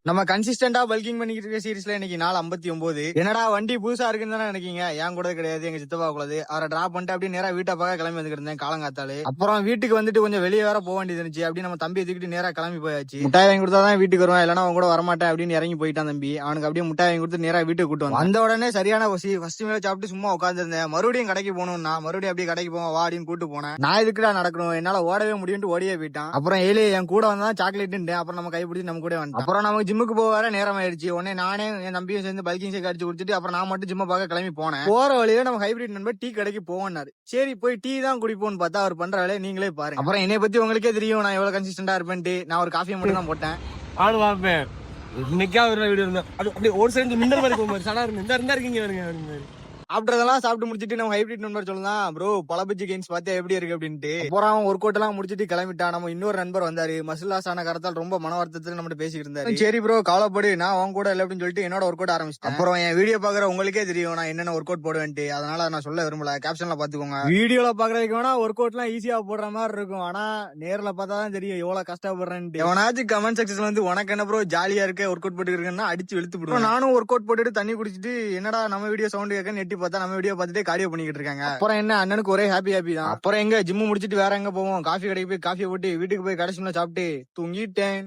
நம்ம கன்சிஸ்டன்டா பல்கிங் பண்ணிக்கிட்டு இருக்க சீரிஸ்ல இன்னைக்கு நாள் 59. என்னடா வண்டி புதுசா இருக்குன்னு தானே நினைக்கீங்க? ஏன் கூட கிடையாது, எங்க சித்தப்பா கூடாது. அவரை டிராப் பண்ணிட்டு அப்படியே நேரா வீட்டை பார்க்க கிளம்பி வந்துருந்தேன் காலங்காத்தாலே. அப்புறம் வீட்டுக்கு வந்துட்டு கொஞ்சம் வெளியே வேற போக வேண்டியது இருந்துச்சு. அப்படி நம்ம தம்பி எடுத்துக்கிட்டு நேரா கிளம்பி போயாச்சு. முட்டாய் வாங்கி கொடுத்தா தான் வீட்டுக்கு வருவான், இல்லைன்னா அவன் கூட வரமாட்டேன் அப்படின்னு இறங்கி போயிட்டான் தம்பி. அவனுக்கு அப்படியே முட்டாய் வாங்கி கொடுத்து நேரா வீட்டுக்கு கூட்டு வந்தான். வந்த உடனே சரியான பசி. ஃபர்ஸ்ட் மேல சாப்பிட்டு சும்மா உட்காந்துருந்தேன். மறுபடியும் கடைக்கு போகணும்னா மறுபடியும் அப்படியே கடைக்கு போவோம் வா அப்படின்னு கூட்டு போனேன். நான் இதுக்குடா நடக்கணும், என்னால ஓடவே முடியும்னு ஓடியே போயிட்டான். அப்புறம் ஏழு என் கூட வந்தா சாக்லேட். அப்புறம் நம்ம கைப்பிடிச்சு நம்ம கூட வந்து அப்புறம் நமக்கு ஜிம்முக்கு போக வர நேரம் ஆயிடுச்சு. உடனே நானே என் தம்பியும் சேர்ந்து பல்கிங் ஷேக் அடிச்சு குடிச்சிட்டு அப்புறம் நான் மட்டும் ஜிம்ம பார்க்க கிளம்பி போனேன். போற வழியில நம்ம ஹைபிரிட் நண்பர் டீ கடைக்கு போவாரு. சரி போய் டீ தான் குடிப்போம்னு பார்த்தா அவர் பண்ற வேலையை நீங்களே பாருங்க. அப்புறம் என்னை பத்தி உங்களுக்கே தெரியும் நான் எவ்வளவு கன்சிஸ்டன்டா இருப்பேன்ட்டு. நான் ஒரு காஃபி மட்டும் தான் போட்டேன். ஆளு வாப்பேன் இன்னைக்கா ஒரு வீடியோ இருந்தா அது அப்படியே ஒரு சைடு மின்னல் மாதிரி போகும்போது சடா இருந்தா இருக்கீங்க வருங்க. சாப்பிட்டதெல்லாம் சாப்பிட்டு முடிச்சிட்டு நம்ம ஹைபிரிட் நண்பர் சொல்லலாம் ப்ரோ பழபஜ்ஜி கெயின்ஸ் பார்த்தா எப்படி இருக்கு அப்படின்ட்டு. அப்புறம் அவன் ஒர்க் அவுட் எல்லாம் முடிச்சிட்டு கிளம்பிட்டான். நம்ம இன்னொரு நண்பர் வந்தாரு. மசிலாஸ் ஆன கரத்தால் ரொம்ப மன வருத்தத்தில் நம்ம பேசிட்டு இருந்தாரு. சரி ப்ரோ கவலைப்படு, நான் அவங்க கூட இல்லை அப்படின்னு சொல்லிட்டு என்னோட ஒர்க் அவுட் ஆரம்பிச்சிட்டேன். அப்புறம் என் வீடியோ பாக்குற உங்களுக்கே தெரியும் நான் என்னென்ன ஒர்க் அவுட் போடுவேன்ட்டு. அதனால நான் சொல்ல விரும்பல, கேப்ஷன்ல பாத்துக்கோங்க. வீடியோல பாக்குறதுக்கு வேணா ஒர்க் அவுட் எல்லாம் ஈஸியா போடுற மாதிரி இருக்கும், ஆனா நேர்ல பார்த்தா தான் தெரியும் எவ்வளவு கஷ்டப்படுறேன்ட்டு. எவனாச்சும் கமெண்ட் செக்ஷன்ல வந்து உனக்கு என்ன ப்ரோ ஜாலியா இருக்க ஒர்க் அவுட் போட்டு இருக்கேன்னா அடிச்சு வெளுத்து போடுவேன். நானும் ஒர்க் அவுட் போட்டுட்டு தண்ணி குடிச்சிட்டு என்னடா நம்ம வீடியோ சவுண்ட் கேட்க எட்டி பார்த்தா நம்ம வீடியோ பார்த்துட்டு கார்டியோ பண்ணிக்கிட்டு இருக்காங்க. அப்புறம் என்ன அண்ணனுக்கு ஒரே ஹாப்பி தான். அப்புறம் எங்க ஜிம்மு முடிச்சிட்டு வேற எங்க போவோம், காஃபி கடைக்கு போய் காஃபி போட்டு வீட்டுக்கு போய் கடைசியில சாப்பிட்டு தூங்கிட்டேன்.